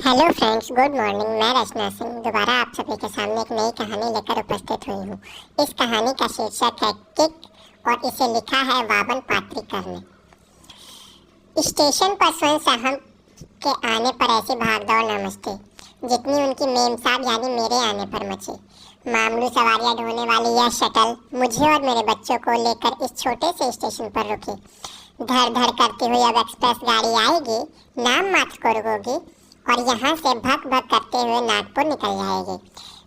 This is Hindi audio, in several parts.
Hello friends, good morning. मैं रचना सिंह दोबारा आप सभी के सामने एक नई कहानी लेकर उपस्थित हुई हूँ। इस कहानी का शीर्षक है किक और इसे लिखा है वामन पात्रिकर ने। स्टेशन पर स्वयं साहब के आने पर ऐसी भागदौड़ न मचती जितनी उनकी मेम साहब यानी मेरे आने पर मची। मामूली सवारियां ढोने वाली यह शटल मुझे और मेरे बच्चों को लेकर इस छोटे से स्टेशन पर रुकी। धड़ धड़ करती हुई अब एक्सप्रेस गाड़ी आएगी, नाम मात्र को रुकोगी और यहाँ से भग भग करते हुए नागपुर निकल जाएगी,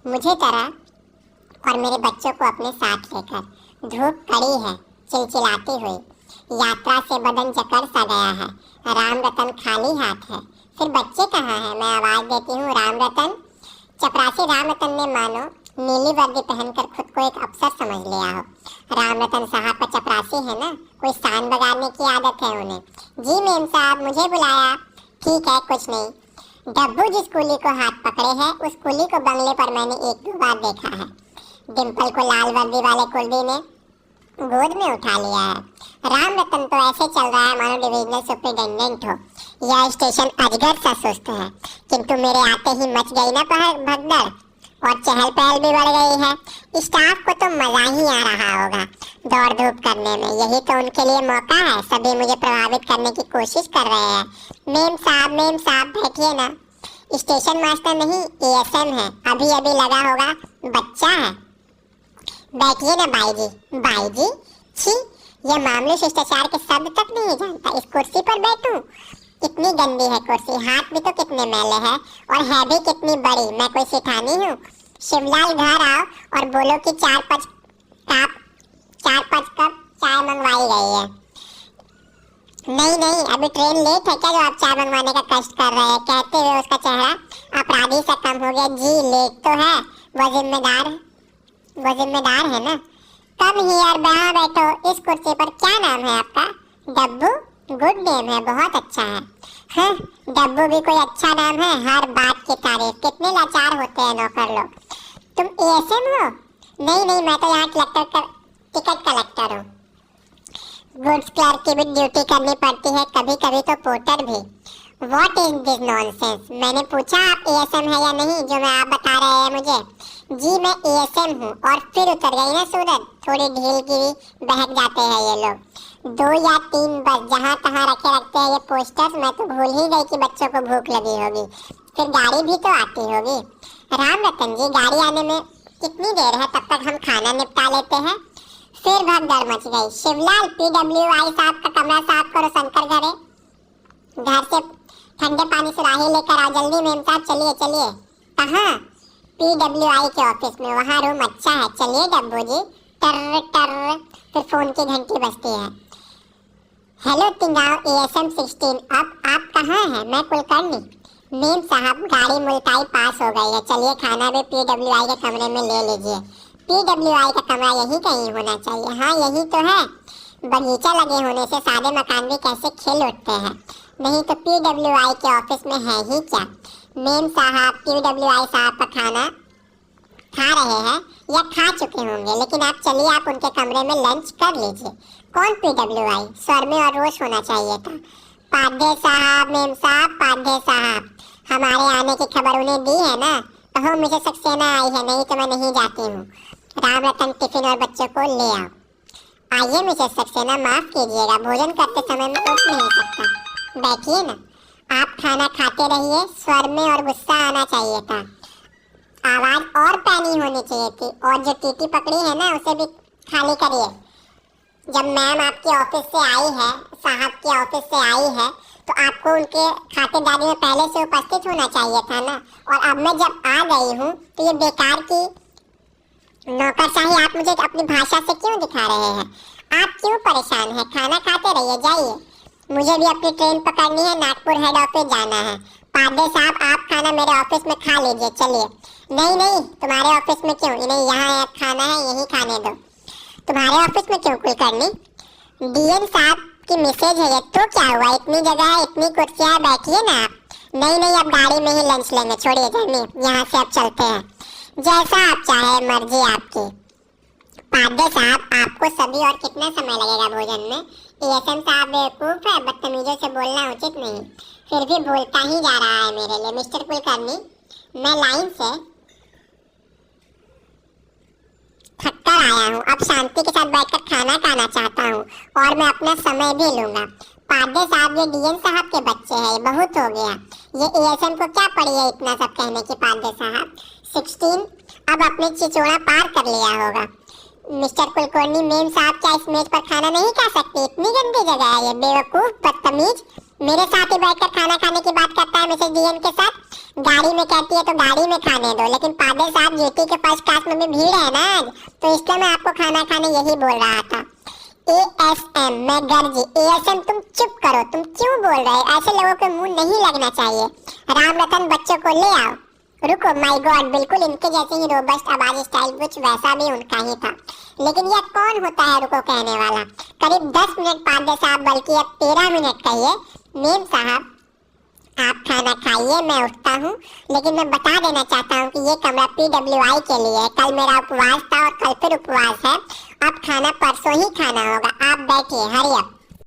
मुझे तरह और मेरे बच्चों को अपने साथ लेकर। धूप कड़ी है, चिलचिलाती हुई। यात्रा से बदन जकड़ सा गया है। राम रतन खाली हाथ है। फिर बच्चे कहाँ हैं? मैं आवाज देती हूँ, राम रतन। चपरासी राम रतन ने मानो नीली वर्दी पहनकर खुद को एक अफसर समझ लिया हो। राम रतन साहब का चपरासी है ना, कोई शान बगाड़ने की आदत है उन्हें। जी मेम साहब, मुझे बुलाया? ठीक है, कुछ नहीं। डब्बू जिस कुली को हाथ पकड़े है उस कुली को बंगले पर मैंने एक दो बार देखा है। डिम्पल को लाल वर्दी वाले कुली ने गोद में उठा लिया है। राम रतन तो ऐसे चल रहा है मानो डिविजनल सुपरिटेंडेंट हो। यह स्टेशन अजगर सा सुस्त है, किंतु मेरे आते ही मच गई ना भगदड़ और चहल पहल भी बढ़ गई है। स्टाफ को तो मजा ही आ रहा होगा दौड़ धूप करने में। यही तो उनके लिए मौका है। सभी मुझे प्रभावित करने की कोशिश कर रहे हैं। मेम साहब बैठिए ना। स्टेशन मास्टर नहीं, एएसएम है। अभी अभी लगा होगा, बच्चा है। बैठिए ना बाई जी। बाई जी? छी, यह मामूली शिष्टाचार के शब्द तक नहीं जानता। इस कुर्सी पर बैठूं? कितनी गंदी है कुर्सी, हाथ भी तो कितने मैले हैं और है भी कितनी बड़ी। मैं कोई सिठानी हूँ? शिवलाल घर आओ और बोलो कि 4-5 कप चाय मंगवाई गई है। नहीं, अभी ट्रेन लेट है क्या जो आप चाय मंगवाने का कष्ट कर रहे हैं? कहते हुए उसका चेहरा अपराधी से कम हो गया। जी लेट तो है, वो जिम्मेदार है ना। कम हियर, यहाँ बैठो इस कुर्सी पर। क्या नाम है आपका? डब्बू? गुड नेम है, बहुत अच्छा है। हाँ, डब्बू भी कोई अच्छा नाम है? हर बात की तारीफ। कितने लाचार होते हैं नौकर लोग। तुम एएसएम हो? नहीं, मैं तो यहाँ टिकट कलेक्टर हूँ। गुड्स क्लर्क की भी ड्यूटी करनी पड़ती है, कभी कभी तो पोर्टर भी। What is this nonsense? मैंने पूछा आप एएसएम है या नहीं, जो मैं आप बता रहे हैं मुझे। जी मैं एएसएम हूँ। और फिर उतर गई ना सूरत। थोड़ी ढील की भी बहक जाते हैं ये लोग। 2 या 3 बस जहाँ तहाँ रखते हैं ये पोस्टर्स। मैं तो भूल ही गई कि बच्चों को भूख लगी होगी। फिर गाड़ी भी तो आती होगी। राम रतन जी, गाड़ी आने में कितनी देर है? तब तक हम खाना निपटा लेते हैं। फिर भगदड़ मच गई। शिवलाल, PWI साहब का कमरा साफ करो। शंकर घर से ठंडे पानी सुराही लेकर आओ जल्दी। मेम साहब चलिए। कहाँ? PWI के ऑफिस में, वहाँ रूम अच्छा है। चलिए डब्बू जी। टर। फिर फोन की घंटी बजती है। Hello Tingaon, ASM 16। अब आप कहाँ हैं? मैं कुलकर्णी। मेम साहब, गाड़ी मुल्ताई पास हो गई है। चलिए खाना भी PWI के कमरे में ले लीजिए। PWI का कमरा यही कहीं होना चाहिए। हाँ यही तो है। बगीचा लगे होने से सादे मकान भी कैसे खिल उठते हैं। नहीं तो PWI के ऑफिस में है ही क्या। मेम साहब PWI साहब का खाना खा रहे हैं या खा चुके होंगे, लेकिन आप चलिए, आप उनके कमरे में लंच कर लीजिए। कौन PWI? स्वर में और रोश होना चाहिए था। पाध्ये साहब, मेम साहब, पाध्ये साहब। हमारे आने की खबर उन्हें दी है ना? कहो मुझे सक्सेना आई है, नहीं तो मैं नहीं जाती हूँ। राम रतन टिफिन और बच्चों को ले आओ। आइए मिसेस सक्सेना, माफ कीजिएगा, भोजन करते समय मैं उठ नहीं सकता। बैठिए ना। आप खाना खाते रहिए। स्वर में और गुस्सा आना चाहिए था। आवाज और पैनी होनी चाहिए थी। और जो टीटी पकड़ी है ना, उसे भी खाली करिए। जब मैम आपके ऑफिस से आई है, साहब के ऑफिस से आई है, तो आपको उनके खातिरदारी में पहले से उपस्थित होना चाहिए था ना। और अब मैं जब आ गई हूँ तो ये बेकार की नौकरशाही आप मुझे अपनी भाषा से क्यों दिखा रहे हैं? आप क्यों परेशान हैं? खाना खाते रहिए, जाइए। मुझे भी अपनी ट्रेन पकड़नी है, नागपुर हेड ऑफिस जाना है। पाध्ये साहब, आप खाना मेरे ऑफिस में खा लीजिए, चलिए। नहीं, तुम्हारे ऑफिस में क्यों? इन्हें यहाँ खाना है, यही खाने दो। तुम्हारे ऑफिस में क्यों कुलकर्णी? डीएम साहब की मैसेज है ये। तो क्या हुआ? इतनी जगह है, इतनी कुर्सियाँ, बैठिए ना आप। नहीं, अब गाड़ी में ही लंच लेंगे। छोड़िए जर्नी, यहाँ से अब चलते हैं। जैसा आप चाहे, मर्जी आपकी। पाध्ये साहब, आपको सभी और कितना समय लगेगा भोजन में? एएसएम साहब बेवकूफ है, बदतमीजों से बोलना उचित नहीं। फिर भी बोलता ही जा रहा है मेरे लिए। मिस्टर कुलकर्णी, मैं लाइन से थककर आया हूँ, अब शांति के साथ बैठकर खाना खाना चाहता हूँ और मैं अपना समय भी लूंगा। पादे साहब, ये डीएन साहब के बच्चे हैं, बहुत हो गया। ये एएसएम को क्या पड़ी है इतना सब कहने की? पादे साहब 16 अब अपने चिचोड़ा पार कर लिया होगा। मिस्टर कुलकर्णी, मेम साहब क्या इस मेज पर खाना नहीं खा सकती? इतनी गंदी जगह है ये। बेवकूफ, बदतमीज, मेरे साथ ही बैठकर खाना खाने की बात करता है मिसेस डीएन के साथ। गाड़ी में कहती है तो गाड़ी में खाने दो, लेकिन पादे साहब जीटी के फर्स्ट क्लास में भी भीड़ है ना आज, तो इसलिए मैं आपको खाना खाने यही बोल रहा था। एएसएम, मैं गर्जी। एएसएम, तुम चुप करो, तुम क्यों बोल रहे हो? ऐसे लोगों के मुंह नहीं लगना चाहिए। राम रतन, बच्चों को ले आओ। रुको, माय गॉड, बिल्कुल इनके जैसे ही रोबस्ट आवाज स्टाइल, कुछ वैसा भी उनका ही था। लेकिन यह कौन होता है रुको कहने वाला? करीब 10 मिनट पादे साहब, बल्कि अब 13 मिनट कहिए। मेम साहब, आप खाना खाइए, मैं उठता हूँ, लेकिन मैं बता देना चाहता हूँ कि ये कमरा PWI के लिए है। कल मेरा उपवास था और कल फिर उपवास है। अब खाना परसों ही खाना होगा। आप बैठिए, हरी अप।